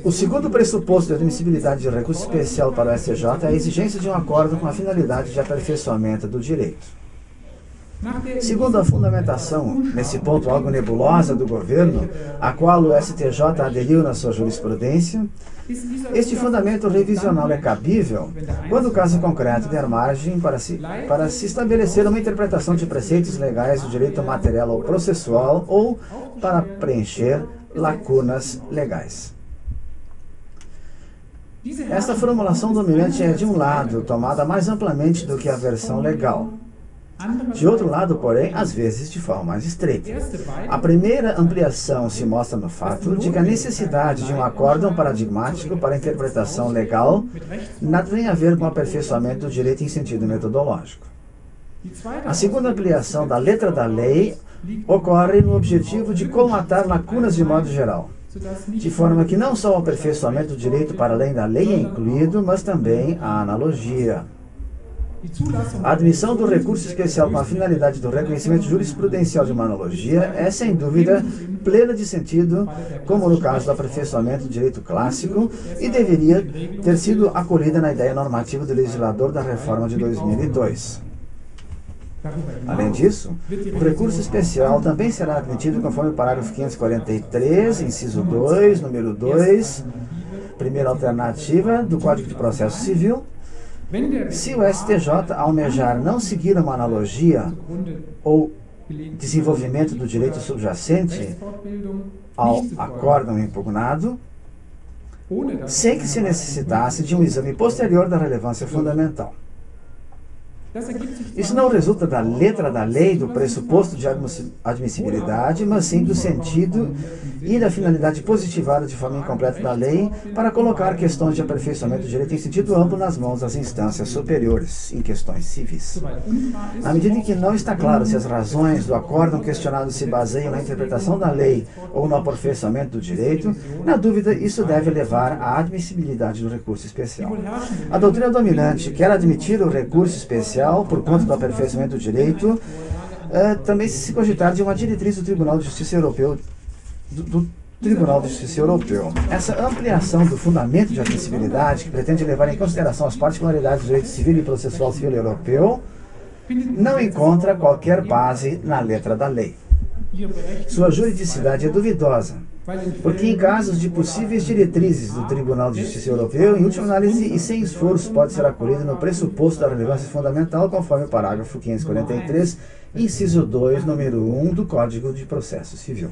O segundo pressuposto de admissibilidade de recurso especial para o STJ é a exigência de um acordo com a finalidade de aperfeiçoamento do direito. Segundo a fundamentação, nesse ponto algo nebulosa do governo, a qual o STJ aderiu na sua jurisprudência, este fundamento revisional é cabível quando o caso concreto der margem para se estabelecer uma interpretação de preceitos legais do direito material ou processual ou para preencher lacunas legais. Esta formulação dominante é, de um lado, tomada mais amplamente do que a versão legal. De outro lado, porém, às vezes de forma mais estreita. A primeira ampliação se mostra no fato de que a necessidade de um acórdão paradigmático para a interpretação legal nada tem a ver com o aperfeiçoamento do direito em sentido metodológico. A segunda ampliação da letra da lei ocorre no objetivo de colmatar lacunas de modo geral, de forma que não só o aperfeiçoamento do direito para além da lei é incluído, mas também a analogia. A admissão do recurso especial com a finalidade do reconhecimento jurisprudencial de uma analogia é, sem dúvida, plena de sentido, como no caso do aperfeiçoamento do direito clássico, e deveria ter sido acolhida na ideia normativa do legislador da reforma de 2002. Além disso, o recurso especial também será admitido conforme o parágrafo 543, inciso 2, número 2, primeira alternativa do Código de Processo Civil, se o STJ almejar não seguir uma analogia ou desenvolvimento do direito subjacente ao acórdão impugnado, sem que se necessitasse de um exame posterior da relevância fundamental. Isso não resulta da letra da lei, do pressuposto de admissibilidade, mas sim do sentido e da finalidade positivada de forma incompleta da lei para colocar questões de aperfeiçoamento do direito em sentido amplo nas mãos das instâncias superiores, em questões civis. Na medida em que não está claro se as razões do acórdão questionado se baseiam na interpretação da lei ou no aperfeiçoamento do direito, na dúvida, isso deve levar à admissibilidade do recurso especial. A doutrina dominante quer admitir o recurso especial por conta do aperfeiçoamento do direito, também se cogitar de uma diretriz do Tribunal de Justiça Europeu, Essa ampliação do fundamento de admissibilidade, que pretende levar em consideração as particularidades do direito civil e processual civil europeu, não encontra qualquer base na letra da lei. Sua juridicidade é duvidosa, porque em casos de possíveis diretrizes do Tribunal de Justiça Europeu, em última análise e sem esforço, pode ser acolhido no pressuposto da relevância fundamental, conforme o parágrafo 543, inciso 2, número 1 do Código de Processo Civil.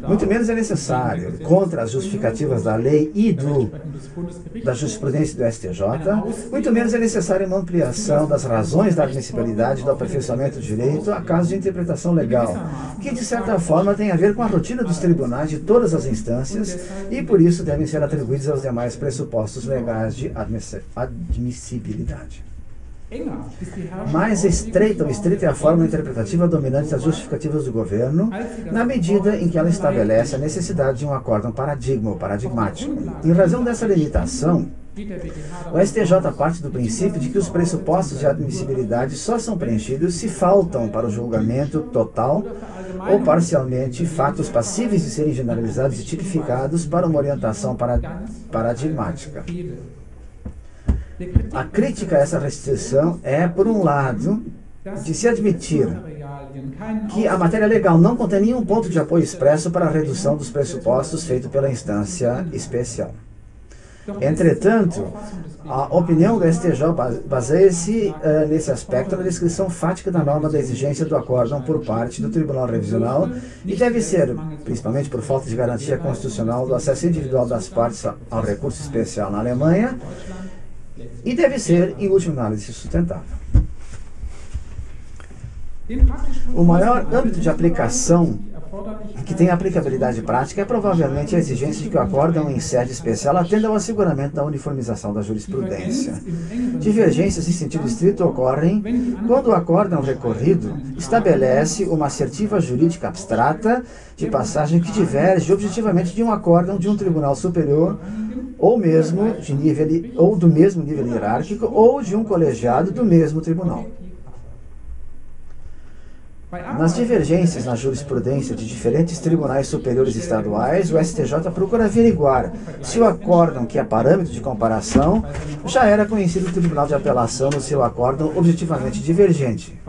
Muito menos é necessário, contra as justificativas da lei e da jurisprudência do STJ, muito menos é necessária uma ampliação das razões da admissibilidade do aperfeiçoamento do direito a casos de interpretação legal, que de certa forma tem a ver com a rotina dos tribunais de todas as instâncias e por isso devem ser atribuídos aos demais pressupostos legais de admissibilidade. Mais estreita ou estrita é a forma interpretativa dominante das justificativas do governo, na medida em que ela estabelece a necessidade de um acórdão paradigma ou paradigmático. Em razão dessa limitação, o STJ parte do princípio de que os pressupostos de admissibilidade só são preenchidos se faltam para o julgamento total ou parcialmente fatos passíveis de serem generalizados e tipificados para uma orientação paradigmática. A crítica a essa restrição é, por um lado, de se admitir que a matéria legal não contém nenhum ponto de apoio expresso para a redução dos pressupostos feito pela instância especial. Entretanto, a opinião do STJ baseia-se nesse aspecto na descrição fática da norma da exigência do acórdão por parte do Tribunal Revisional e deve ser, principalmente por falta de garantia constitucional do acesso individual das partes ao recurso especial na Alemanha, e deve ser, em última análise, sustentável. O maior âmbito de aplicação que tem aplicabilidade prática é provavelmente a exigência de que o acórdão em sede especial atenda ao asseguramento da uniformização da jurisprudência. Divergências em sentido estrito ocorrem quando o acórdão recorrido estabelece uma assertiva jurídica abstrata de passagem que diverge objetivamente de um acórdão de um tribunal superior ou mesmo do mesmo nível hierárquico ou de um colegiado do mesmo tribunal. Nas divergências na jurisprudência de diferentes tribunais superiores estaduais, o STJ procura averiguar se o acórdão que é parâmetro de comparação já era conhecido do Tribunal de Apelação no seu acórdão objetivamente divergente,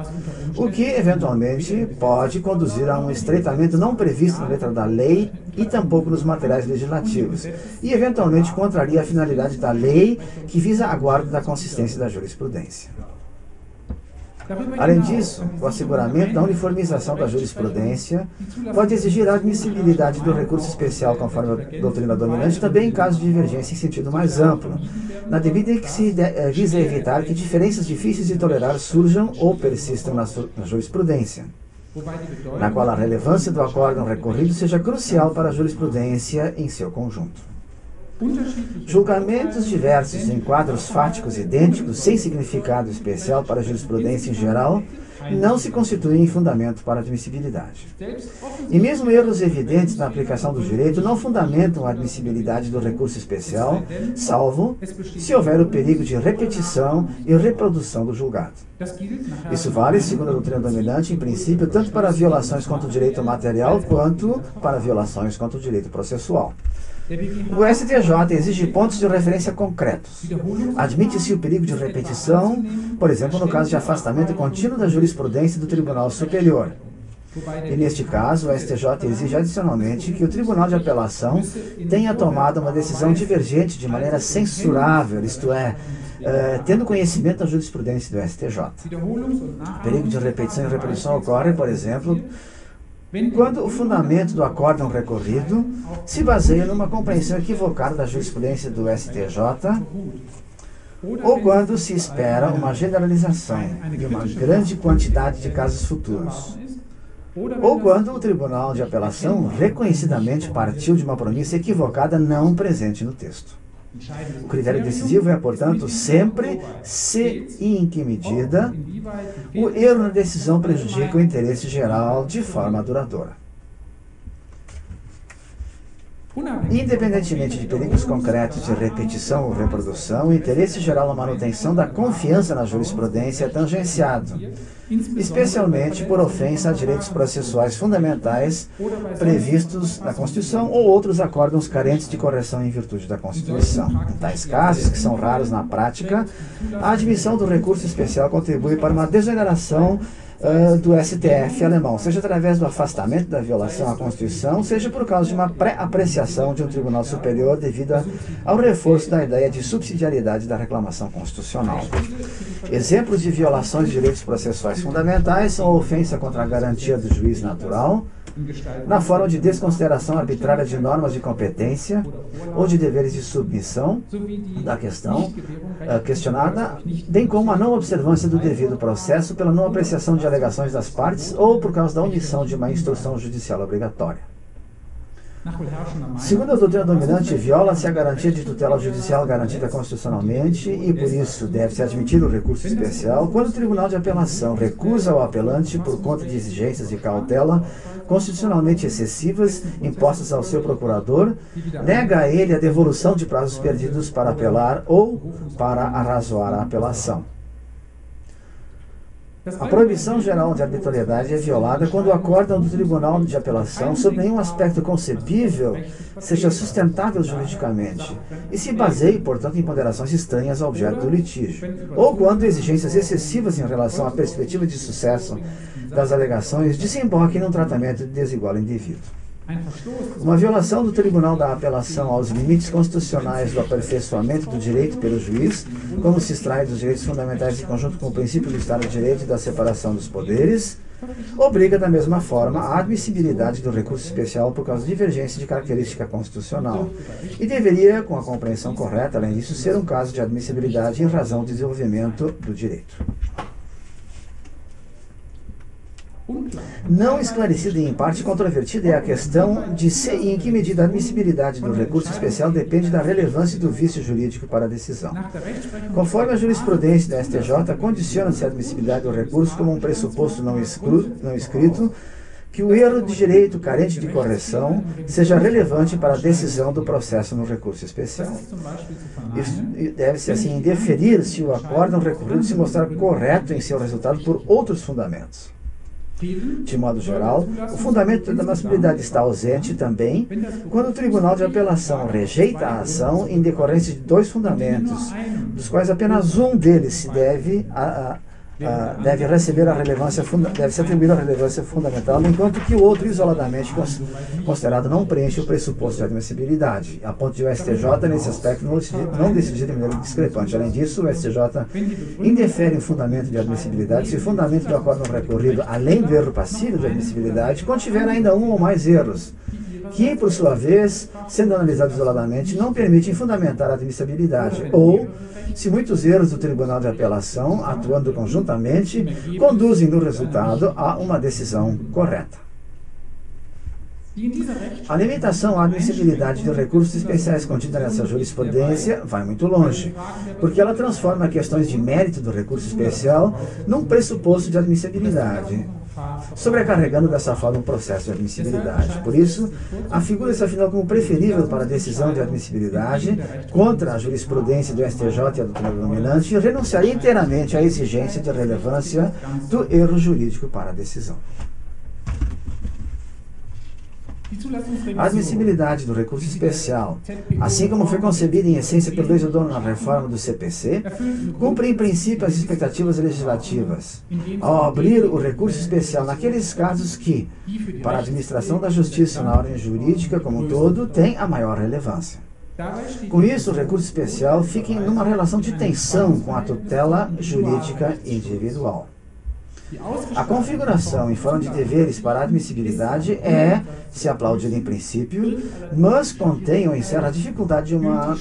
o que, eventualmente, pode conduzir a um estreitamento não previsto na letra da lei e tampouco nos materiais legislativos, e, eventualmente, contraria a finalidade da lei que visa a guarda da consistência da jurisprudência. Além disso, o asseguramento da uniformização da jurisprudência pode exigir a admissibilidade do recurso especial conforme a doutrina dominante também em caso de divergência em sentido mais amplo, na medida em que se visa evitar que diferenças difíceis de tolerar surjam ou persistam na jurisprudência, na qual a relevância do acórdão recorrido seja crucial para a jurisprudência em seu conjunto. Julgamentos diversos em quadros fáticos idênticos, sem significado especial para a jurisprudência em geral, não se constituem fundamento para admissibilidade. E mesmo erros evidentes na aplicação do direito não fundamentam a admissibilidade do recurso especial, salvo se houver o perigo de repetição e reprodução do julgado. Isso vale, segundo a doutrina dominante, em princípio, tanto para violações contra o direito material quanto para violações contra o direito processual. O STJ exige pontos de referência concretos. Admite-se o perigo de repetição, por exemplo, no caso de afastamento contínuo da jurisprudência do Tribunal Superior. E, neste caso, o STJ exige adicionalmente que o Tribunal de Apelação tenha tomado uma decisão divergente de maneira censurável, isto é, tendo conhecimento da jurisprudência do STJ. O perigo de repetição e reprodução ocorre, por exemplo, quando o fundamento do acórdão recorrido se baseia numa compreensão equivocada da jurisprudência do STJ, ou quando se espera uma generalização de uma grande quantidade de casos futuros, ou quando o Tribunal de Apelação reconhecidamente partiu de uma premissa equivocada não presente no texto. O critério decisivo é, portanto, sempre se e em que medida o erro na decisão prejudica o interesse geral de forma duradoura. Independentemente de perigos concretos de repetição ou reprodução, o interesse geral na manutenção da confiança na jurisprudência é tangenciado, especialmente por ofensa a direitos processuais fundamentais previstos na Constituição ou outros acórdãos carentes de correção em virtude da Constituição. Em tais casos, que são raros na prática, a admissão do recurso especial contribui para uma desoneração do STF alemão, seja através do afastamento da violação à Constituição, seja por causa de uma pré-apreciação de um tribunal superior devido ao reforço da ideia de subsidiariedade da reclamação constitucional. Exemplos de violações de direitos processuais fundamentais são a ofensa contra a garantia do juiz natural, na forma de desconsideração arbitrária de normas de competência ou de deveres de submissão da questão questionada, bem como a não observância do devido processo pela não apreciação de alegações das partes ou por causa da omissão de uma instrução judicial obrigatória. Segundo a doutrina dominante, viola-se a garantia de tutela judicial garantida constitucionalmente e, por isso, deve-se admitir o recurso especial quando o Tribunal de Apelação recusa ao apelante por conta de exigências de cautela constitucionalmente excessivas impostas ao seu procurador, nega a ele a devolução de prazos perdidos para apelar ou para arrazoar a apelação. A proibição geral de arbitrariedade é violada quando o acórdão do Tribunal de Apelação, sob nenhum aspecto concebível, seja sustentável juridicamente e se baseie, portanto, em ponderações estranhas ao objeto do litígio, ou quando exigências excessivas em relação à perspectiva de sucesso das alegações desemboquem num tratamento desigual e indevido. Uma violação do Tribunal da Apelação aos limites constitucionais do aperfeiçoamento do direito pelo juiz, como se extrai dos direitos fundamentais em conjunto com o princípio do Estado de Direito e da separação dos poderes, obriga da mesma forma a admissibilidade do recurso especial por causa de divergência de característica constitucional e deveria, com a compreensão correta, além disso, ser um caso de admissibilidade em razão do desenvolvimento do direito. Não esclarecida e em parte controvertida é a questão de se e em que medida a admissibilidade do recurso especial depende da relevância do vício jurídico para a decisão. Conforme a jurisprudência da STJ, condiciona-se a admissibilidade do recurso como um pressuposto não escrito que o erro de direito carente de correção seja relevante para a decisão do processo no recurso especial. Isso deve-se, assim, indeferir se o acórdão recorrido se mostrar correto em seu resultado por outros fundamentos. De modo geral, o fundamento da admissibilidade está ausente também quando o Tribunal de Apelação rejeita a ação em decorrência de dois fundamentos, dos quais apenas um deles se deve receber a relevância, deve ser atribuída a relevância fundamental, enquanto que o outro, isoladamente considerado, não preenche o pressuposto de admissibilidade, a ponto de o STJ, nesse aspecto, não decidir de maneira discrepante. Além disso, o STJ indefere o fundamento de admissibilidade se o fundamento do acórdão recorrido, além do erro passível de admissibilidade, contiver ainda um ou mais erros, que, por sua vez, sendo analisados isoladamente, não permitem fundamentar a admissibilidade, ou se muitos erros do Tribunal de Apelação, atuando conjuntamente, conduzem no resultado a uma decisão correta. A limitação à admissibilidade de recursos especiais contida nessa jurisprudência vai muito longe, porque ela transforma questões de mérito do recurso especial num pressuposto de admissibilidade, sobrecarregando dessa forma o processo de admissibilidade. Por isso, afigura-se afinal como preferível para a decisão de admissibilidade contra a jurisprudência do STJ e a doutrina dominante renunciar inteiramente à exigência de relevância do erro jurídico para a decisão. A admissibilidade do recurso especial, assim como foi concebida em essência pelo legislador na reforma do CPC, cumpre em princípio as expectativas legislativas, ao abrir o recurso especial naqueles casos que, para a administração da justiça na ordem jurídica como um todo, tem a maior relevância. Com isso, o recurso especial fica em uma relação de tensão com a tutela jurídica individual. A configuração em forma de deveres para a admissibilidade se aplaudida em princípio, mas contém ou encerra a dificuldade de uma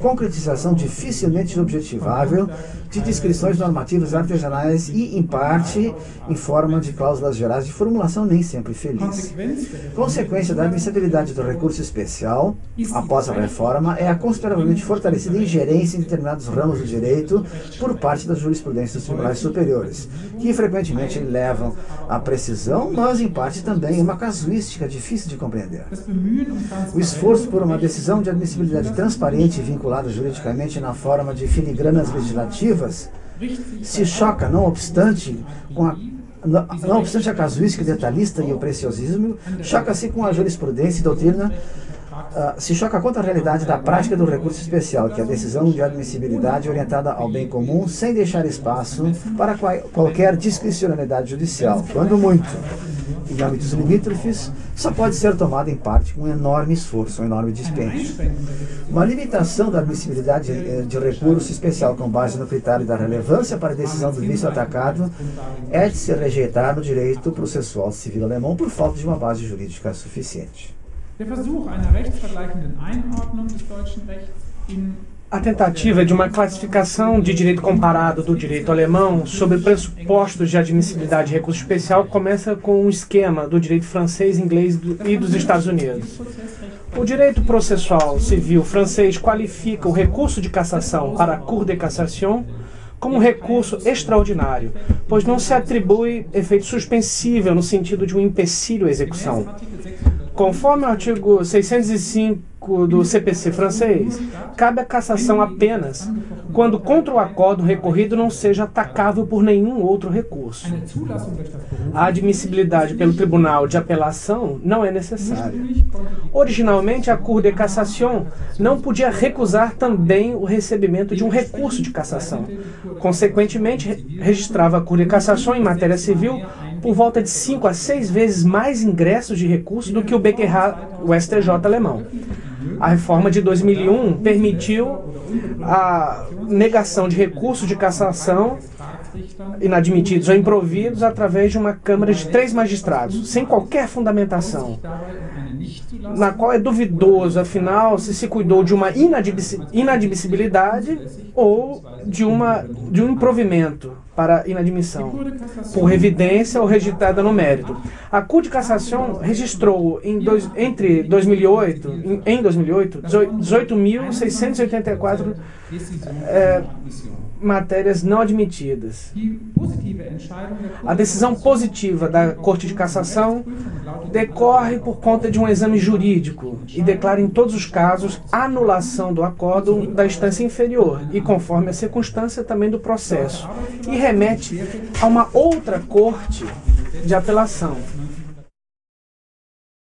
concretização dificilmente objetivável de descrições normativas artesanais e, em parte, em forma de cláusulas gerais de formulação nem sempre feliz. Consequência da admissibilidade do recurso especial, após a reforma, é a consideravelmente fortalecida ingerência em determinados ramos do direito por parte da jurisprudência dos tribunais superiores, que frequentemente levam à precisão, mas em parte também uma casuística difícil de compreender. O esforço por uma decisão de admissibilidade transparente e vinculada juridicamente na forma de filigranas legislativas se choca, não obstante a casuística detalhista e o preciosismo, choca-se com a jurisprudência e doutrina, se choca contra a realidade da prática do recurso especial, que é a decisão de admissibilidade orientada ao bem comum, sem deixar espaço para qualquer discricionalidade judicial, quando muito, em âmbitos limítrofes, só pode ser tomada em parte com um enorme esforço, um enorme dispêndio. Uma limitação da admissibilidade de recurso especial com base no critério da relevância para a decisão do vício atacado é de se rejeitar no direito processual civil alemão por falta de uma base jurídica suficiente. A tentativa de uma classificação de direito comparado do direito alemão sobre pressupostos de admissibilidade de recurso especial começa com um esquema do direito francês, inglês e dos Estados Unidos. O direito processual civil francês qualifica o recurso de cassação para a Cour de Cassation como um recurso extraordinário, pois não se atribui efeito suspensível no sentido de um empecilho à execução. Conforme o artigo 605 do CPC francês, cabe a cassação apenas quando contra o acórdão recorrido não seja atacável por nenhum outro recurso. A admissibilidade pelo Tribunal de Apelação não é necessária. Originalmente, a Cour de Cassation não podia recusar também o recebimento de um recurso de cassação. Consequentemente, registrava a Cour de Cassation em matéria civil por volta de 5 a 6 vezes mais ingressos de recurso do que o BGH, o STJ alemão. A reforma de 2001 permitiu a negação de recursos de cassação inadmitidos ou improvidos através de uma Câmara de 3 magistrados, sem qualquer fundamentação, na qual é duvidoso, afinal, se cuidou de uma inadmissibilidade ou de um improvimento para inadmissão, por evidência ou registrada no mérito. A Cour de Cassation registrou em 2008, 18.684 matérias não admitidas. A decisão positiva da Corte de Cassação decorre por conta de um exame jurídico e declara em todos os casos a anulação do acórdão da instância inferior e conforme a circunstância também do processo, e remete a uma outra corte de apelação.